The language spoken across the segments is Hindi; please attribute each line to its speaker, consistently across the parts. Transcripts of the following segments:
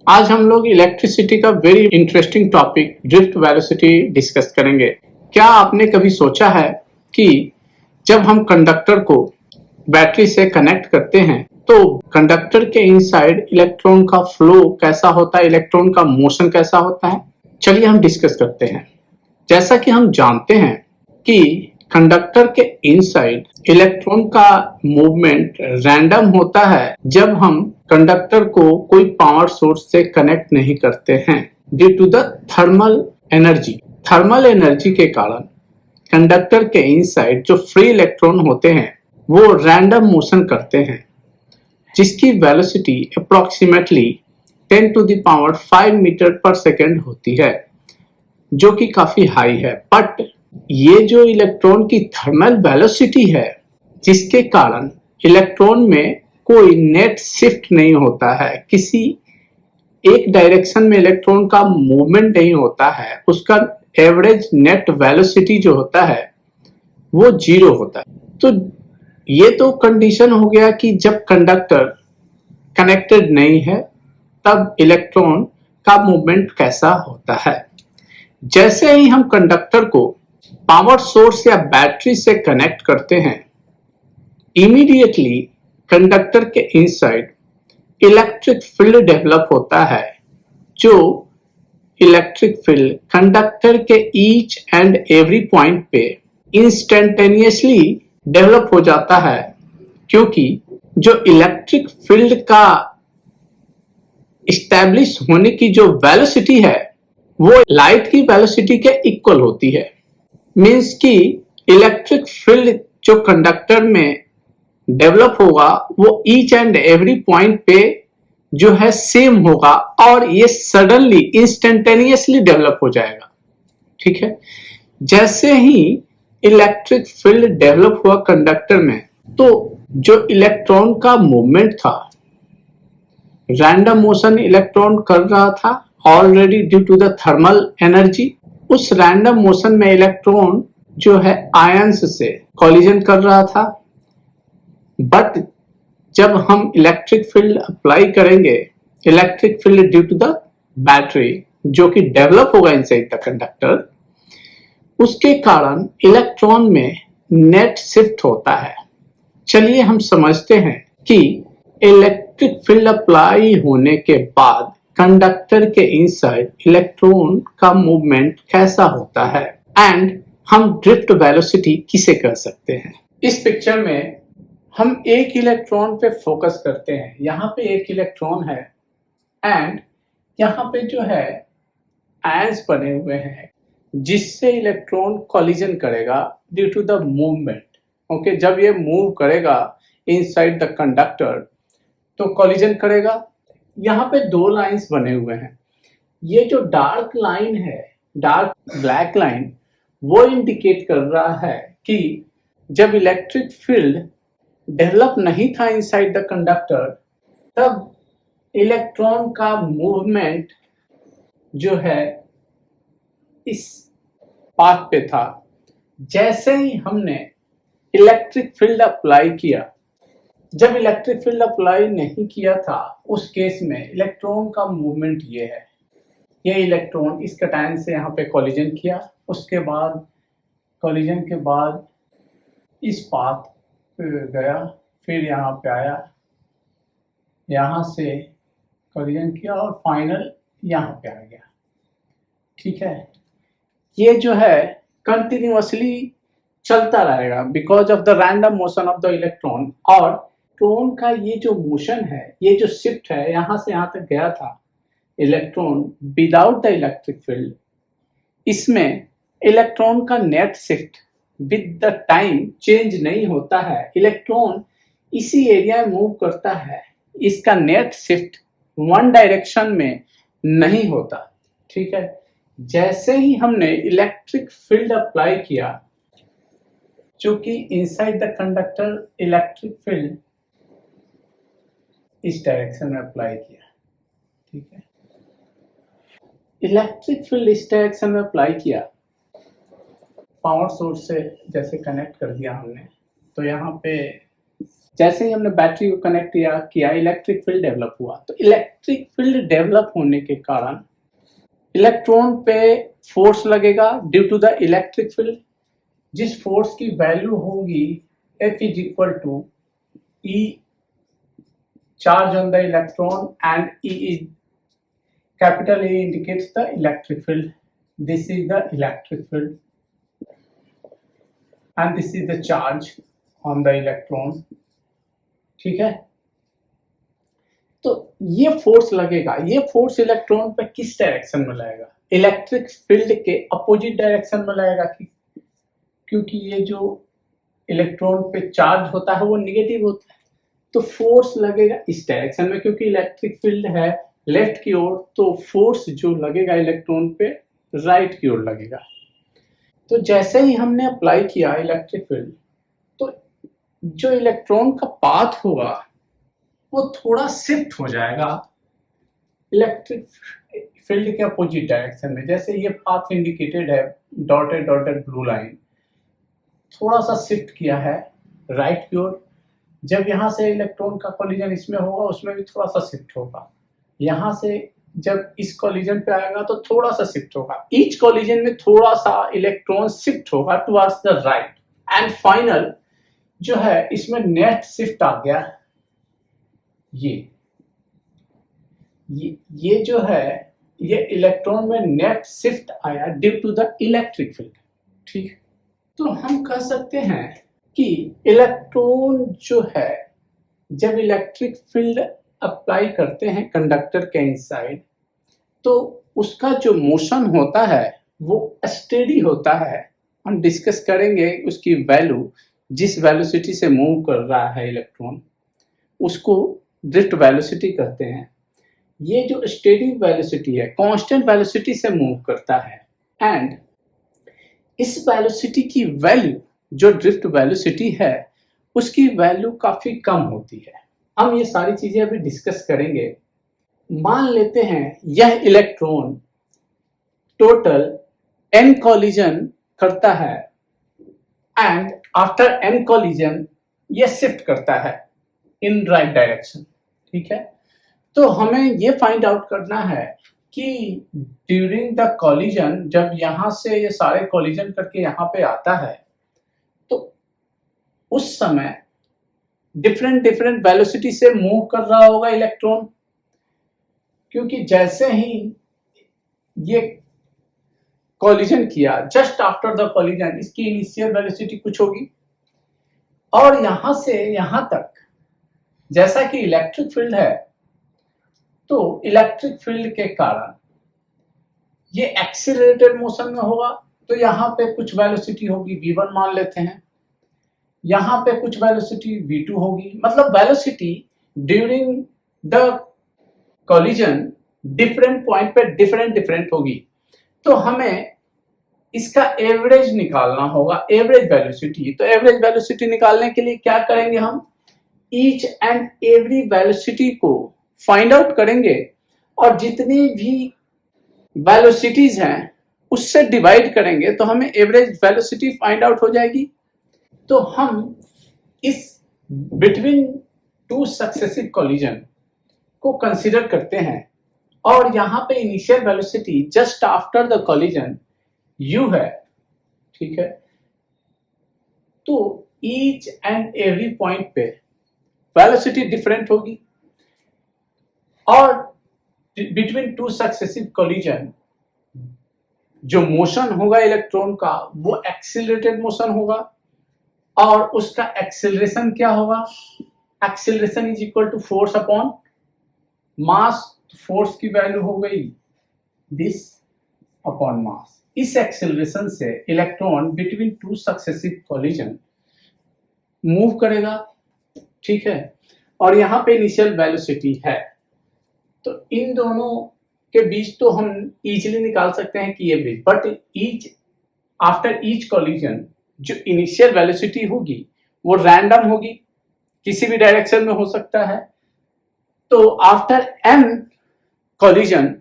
Speaker 1: आज हम लोग इलेक्ट्रिसिटी का very interesting topic drift velocity discuss करेंगे। क्या आपने कभी सोचा है कि जब हम कंडक्टर को बैटरी से कनेक्ट करते हैं तो कंडक्टर के इनसाइड इलेक्ट्रॉन का फ्लो कैसा होता है, इलेक्ट्रॉन का मोशन कैसा होता है? चलिए हम डिस्कस करते हैं। जैसा कि हम जानते हैं कि कंडक्टर के इनसाइड इलेक्ट्रॉन का मूवमेंट रैंडम होता है जब हम कंडक्टर को कोई पावर सोर्स से कनेक्ट नहीं करते हैं due to the thermal energy. Thermal energy के कारण कंडक्टर के इनसाइड जो फ्री इलेक्ट्रॉन होते हैं वो रैंडम मोशन करते हैं जिसकी velocity approximately 10 to the power 5 metre per second होती है, जो कि काफी हाई है। बट ये जो इलेक्ट्रॉन की थर्मल वेलोसिटी है जिसके कारण इलेक्ट्रॉन में कोई नेट शिफ्ट नहीं होता है, किसी एक डायरेक्शन में इलेक्ट्रॉन का मूवमेंट नहीं होता है, उसका एवरेज नेट वेलोसिटी जो होता है वो 0 होता है। तो ये तो कंडीशन हो गया कि जब कंडक्टर कनेक्टेड नहीं है तब इलेक्ट्रॉन का मूवमेंट कैसा होता है। जैसे ही हम कंडक्टर को पावर सोर्स या बैटरी से कनेक्ट करते हैं, इमीडिएटली कंडक्टर के इनसाइड इलेक्ट्रिक फील्ड डेवलप होता है, जो इलेक्ट्रिक फील्ड कंडक्टर के ईच एंड एवरी पॉइंट पे इंस्टेंटेनियसली डेवलप हो जाता है, क्योंकि जो इलेक्ट्रिक फील्ड का इस्टेब्लिश होने की जो वेलोसिटी है वो लाइट की वेलोसिटी के इक्वल होती है। मींस कि इलेक्ट्रिक फील्ड जो कंडक्टर में डेवलप होगा वो ईच एंड एवरी पॉइंट पे जो है सेम होगा और ये सडनली इंस्टेंटेनियसली डेवलप हो जाएगा। ठीक है, जैसे ही इलेक्ट्रिक फील्ड डेवलप हुआ कंडक्टर में तो जो इलेक्ट्रॉन का मूवमेंट था, रैंडम मोशन इलेक्ट्रॉन कर रहा था already due to the thermal energy. उस रैंडम मोशन में इलेक्ट्रॉन जो है आयंस से कॉलिजन कर रहा था। बट जब हम इलेक्ट्रिक फील्ड अप्लाई करेंगे, electric field due to the battery जो कि डेवलप होगा इनसाइड द कंडक्टर, उसके कारण इलेक्ट्रॉन में नेट शिफ्ट होता है। चलिए हम समझते हैं कि इलेक्ट्रिक फील्ड अप्लाई होने के बाद कंडक्टर के इनसाइड इलेक्ट्रॉन का मूवमेंट कैसा होता है एंड हम ड्रिफ्ट वेलोसिटी किसे कह सकते हैं। इस पिक्चर में हम एक इलेक्ट्रॉन पे फोकस करते हैं। यहाँ पे एक इलेक्ट्रॉन है एंड यहाँ पे जो है आयंस बने हुए हैं जिससे इलेक्ट्रॉन कॉलिजन करेगा due to the movement. Okay, जब ये मूव करेगा इनसाइड द कंडक्टर तो कॉलिजन करेगा। यहाँ पे दो लाइंस बने हुए हैं। ये जो डार्क लाइन है, डार्क ब्लैक लाइन, वो इंडिकेट कर रहा है कि जब इलेक्ट्रिक फील्ड डेवलप नहीं था इनसाइड द कंडक्टर तब इलेक्ट्रॉन का मूवमेंट जो है इस पाथ पे था। जैसे ही हमने इलेक्ट्रिक फील्ड अप्लाई किया, जब इलेक्ट्रिक फील्ड अप्लाई नहीं किया था उस केस में इलेक्ट्रॉन का मूवमेंट ये है। ये इलेक्ट्रॉन इस कैटायन से यहाँ पे कॉलिजन किया, उसके बाद कॉलिजन के बाद इस पाथ पे गया, फिर यहाँ पे आया, यहाँ से कॉलिजन किया और फाइनल यहाँ पे आ गया। ठीक है, ये जो है कंटिन्यूअसली चलता रहेगा because of the random motion of the electron. और इलेक्ट्रॉन का ये जो मोशन है, ये जो शिफ्ट है, यहाँ से यहाँ तक गया था electron without the electric field, इसमें इलेक्ट्रॉन का net shift with the time change नहीं होता है। इलेक्ट्रॉन इसी एरिया में मूव करता है, इसका नेट शिफ्ट वन डायरेक्शन में नहीं होता। ठीक है, जैसे ही हमने इलेक्ट्रिक फील्ड अप्लाई किया, चूंकि inside the conductor electric field इस डायरेक्शन में अप्लाई किया। ठीक है, इलेक्ट्रिक फील्ड इस डायरेक्शन में अप्लाई किया, पावर सोर्स से जैसे कनेक्ट कर दिया हमने, तो यहाँ पे जैसे ही हमने बैटरी को कनेक्ट किया इलेक्ट्रिक फील्ड डेवलप हुआ। तो इलेक्ट्रिक फील्ड डेवलप होने के कारण इलेक्ट्रॉन पे फोर्स लगेगा due to the electric field, जिस फोर्स की वैल्यू होगी F is equal to E charge on the electron, and E is capital E indicates the electric field. This is the electric field and this is the charge on the electron. ठीक है, तो ये फोर्स लगेगा, ये फोर्स इलेक्ट्रॉन पे किस डायरेक्शन में लगेगा? इलेक्ट्रिक फील्ड के अपोजिट डायरेक्शन में लगेगा, क्योंकि ये जो इलेक्ट्रॉन पे चार्ज होता है वो निगेटिव होता है, तो फोर्स लगेगा इस डायरेक्शन में, क्योंकि इलेक्ट्रिक फील्ड है लेफ्ट की ओर, तो फोर्स जो लगेगा इलेक्ट्रॉन पे राइट की ओर लगेगा। तो जैसे ही हमने अप्लाई किया इलेक्ट्रिक फील्ड, तो जो इलेक्ट्रॉन का पाथ होगा वो थोड़ा शिफ्ट हो जाएगा इलेक्ट्रिक फील्ड के अपोजिट डायरेक्शन में। जैसे ये पाथ इंडिकेटेड है डॉटेड डॉटेड ब्लू लाइन, थोड़ा सा शिफ्ट किया है राइट की ओर। जब यहाँ से इलेक्ट्रॉन का कोलिजन इसमें होगा, उसमें भी थोड़ा सा शिफ्ट होगा। यहाँ से जब इस कोलिजन पे आएगा तो थोड़ा सा शिफ्ट होगा। ईच कोलिजन में थोड़ा सा इलेक्ट्रॉन शिफ्ट होगा towards the right, and final जो है इसमें नेट शिफ्ट आ गया। ये जो है ये इलेक्ट्रॉन में नेट शिफ्ट आया due to the electric field. ठीक, तो हम कह सकते हैं कि इलेक्ट्रॉन जो है जब इलेक्ट्रिक फील्ड अप्लाई करते हैं कंडक्टर के इनसाइड, तो उसका जो मोशन होता है वो स्टेडी होता है। हम डिस्कस करेंगे उसकी वैल्यू, जिस वेलोसिटी से मूव कर रहा है इलेक्ट्रॉन उसको ड्रिफ्ट वेलोसिटी कहते हैं। ये जो स्टेडी वेलोसिटी है कांस्टेंट वेलोसिटी से मूव करता है, एंड इस वेलोसिटी की वैल्यू जो ड्रिफ्ट वेलोसिटी है उसकी वैल्यू काफी कम होती है। हम ये सारी चीजें अभी डिस्कस करेंगे। मान लेते हैं यह इलेक्ट्रॉन टोटल n कोलिजन करता है, एंड आफ्टर n कोलिजन ये शिफ्ट करता है इन राइट डायरेक्शन। ठीक है, तो हमें ये फाइंड आउट करना है कि ड्यूरिंग द कोलिजन, जब यहां से ये सारे कोलिजन करके यहां पे आता है, तो उस समय डिफरेंट डिफरेंट वेलोसिटी से मूव कर रहा होगा इलेक्ट्रॉन, क्योंकि जैसे ही ये कोलिजन किया, जस्ट आफ्टर द कोलिजन इसकी इनिशियल वेलोसिटी कुछ होगी, और यहां से यहां तक जैसा कि इलेक्ट्रिक फील्ड है, तो इलेक्ट्रिक फील्ड के कारण ये एक्सीलरेटेड मोशन में होगा। तो यहाँ पे कुछ वेलोसिटी होगी v1 मान लेते हैं, यहाँ पे कुछ वेलोसिटी v2 होगी। मतलब velocity during the collision different point पे डिफरेंट होगी। तो हमें इसका एवरेज निकालना होगा, एवरेज वेलोसिटी। तो एवरेज वेलोसिटी निकालने के लिए क्या करेंगे, हम ईच एंड एवरी वेलोसिटी को फाइंड आउट करेंगे, और जितनी भी वेलोसिटीज हैं उससे डिवाइड करेंगे, तो हमें एवरेज वेलोसिटी फाइंड आउट हो जाएगी। तो हम इस बिटवीन टू सक्सेसिव कोलिजन को कंसीडर करते हैं, और यहाँ पे initial velocity just after the collision u है। ठीक है, तो ईच एंड एवरी पॉइंट पे वेलोसिटी डिफरेंट होगी, और बिटवीन टू सक्सेसिव कोलिजन जो मोशन होगा इलेक्ट्रॉन का वो एक्सीलरेटेड मोशन होगा, और उसका एक्सेलरेशन क्या होगा, acceleration is equal to force upon mass. Force की वैल्यू हो गई दिस अपॉन मास। इस एक्सेलरेशन से electron between two successive collision move करेगा। ठीक है, और यहाँ पे इनिशियल वेलोसिटी है, तो इन दोनों के बीच तो हम इजीली निकाल सकते हैं कि average, but each after each collision जो इनिशियल वेलोसिटी होगी वो रैंडम होगी, किसी भी डायरेक्शन में हो सकता है। तो आफ्टर n कोलिजन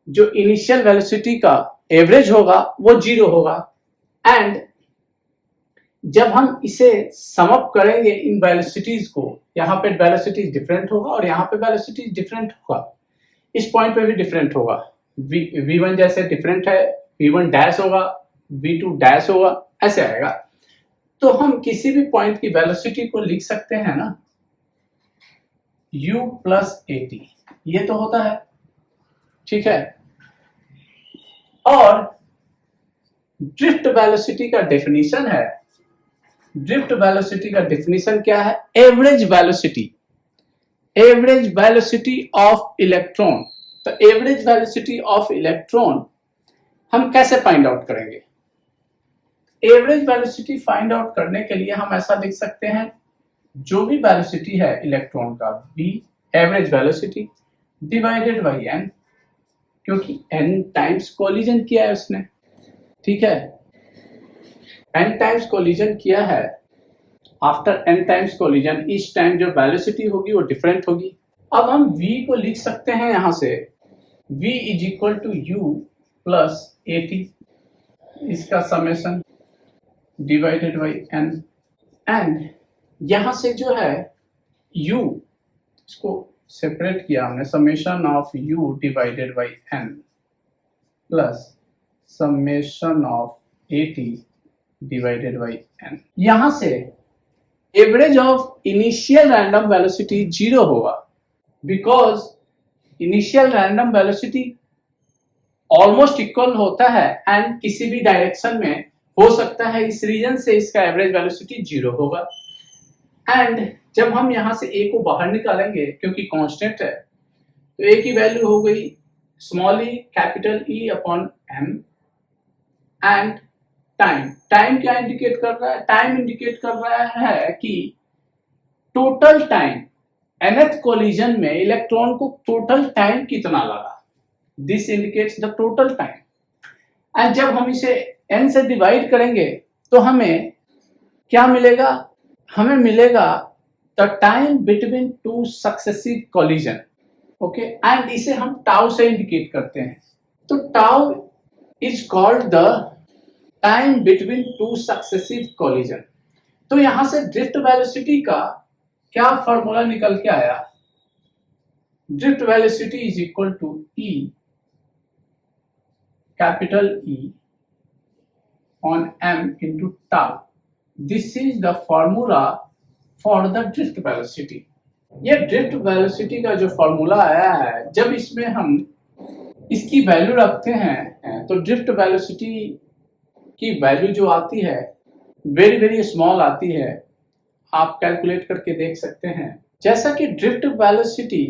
Speaker 1: जो इनिशियल वेलोसिटी का एवरेज होगा वो 0 होगा, एंड जब हम इसे सम अप करेंगे इन वेलोसिटीज को, यहाँ पे वेलोसिटी डिफरेंट होगा और यहाँ पे वेलोसिटी डिफरेंट होगा, इस पॉइंट पे भी डिफरेंट होगा। v1 जैसे डिफरेंट है, v1 डैश होगा, v2 डैश होगा, ऐसे आएगा। तो हम किसी भी पॉइंट की वेलोसिटी को लिख सकते हैं ना u प्लस at, ये तो होता है, ठीक है। और ड्रिफ्ट वेलोसिटी का डेफिनेशन है, ड्रिफ्ट वेलोसिटी का डेफिनेशन क्या है? Average velocity, average velocity of electron. तो एवरेज वेलोसिटी ऑफ इलेक्ट्रॉन हम कैसे फाइंड आउट करेंगे? एवरेज वेलोसिटी फाइंड आउट करने के लिए हम ऐसा लिख सकते हैं, जो भी वेलोसिटी है इलेक्ट्रॉन का, v average velocity divided by n, क्योंकि n टाइम्स कोलिजन किया है उसने, ठीक है। n टाइम्स कोलिजन किया है, after n times collision each time जो वेलोसिटी होगी वो डिफरेंट होगी। अब हम v को लिख सकते हैं यहां से, v is equal to u plus at, इसका summation divided by n, and यहां से जो है u, इसको सेपरेट किया हमने, summation of u divided by n plus summation of at divided by n। यहां से average of initial random velocity 0 होगा, because initial random velocity almost equal होता है एंड किसी भी डायरेक्शन में हो सकता है, इस रीजन से इसका एवरेज वेलोसिटी 0 होगा। एंड जब हम यहां से a को बाहर निकालेंगे, क्योंकि कांस्टेंट है, तो a की वैल्यू हो गई small e capital E upon m। And time, time क्या इंडिकेट कर रहा है? टाइम इंडिकेट कर रहा है कि टोटल टाइम, nth कोलिजन में इलेक्ट्रॉन को टोटल टाइम कितना लगा, this indicates the total time. And जब हम इसे n से डिवाइड करेंगे तो हमें क्या मिलेगा? हमें मिलेगा the time between two successive collision, okay. And इसे हम टाउ से इंडिकेट करते हैं। तो tau is called the time between two successive collision. तो यहां से ड्रिफ्ट वेलोसिटी का क्या फॉर्मूला निकल के आया? Drift velocity is equal to E capital E on m into tau. This is the formula for the drift velocity. ये ड्रिफ्ट वेलोसिटी का जो फॉर्मूला आया है, जब इसमें हम इसकी वैल्यू रखते हैं तो ड्रिफ्ट वेलोसिटी की वैल्यू जो आती है वेरी वेरी स्मॉल आती है, आप कैलकुलेट करके देख सकते हैं। जैसा कि ड्रिफ्ट वेलोसिटी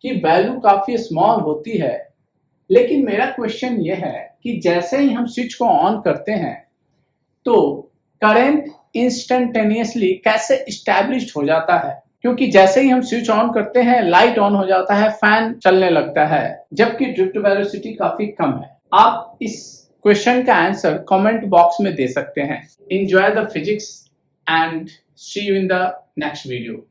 Speaker 1: की वैल्यू काफी स्मॉल होती है, लेकिन मेरा क्वेश्चन ये है कि जैसे ही हम स्विच को ऑन करते हैं तो करंट इंस्टेंटेनियसली कैसे एस्टैब्लिश्ड हो जाता है, क्योंकि जैसे ही हम स्विच ऑन करते हैं लाइट ऑन हो जाता है, फैन चलने लगता है, जबकि ड्रिफ्ट वेलोसिटी काफी कम है। आप इस क्वेश्चन का आंसर कमेंट बॉक्स में दे सकते हैं। Enjoy the physics and see you in the next video.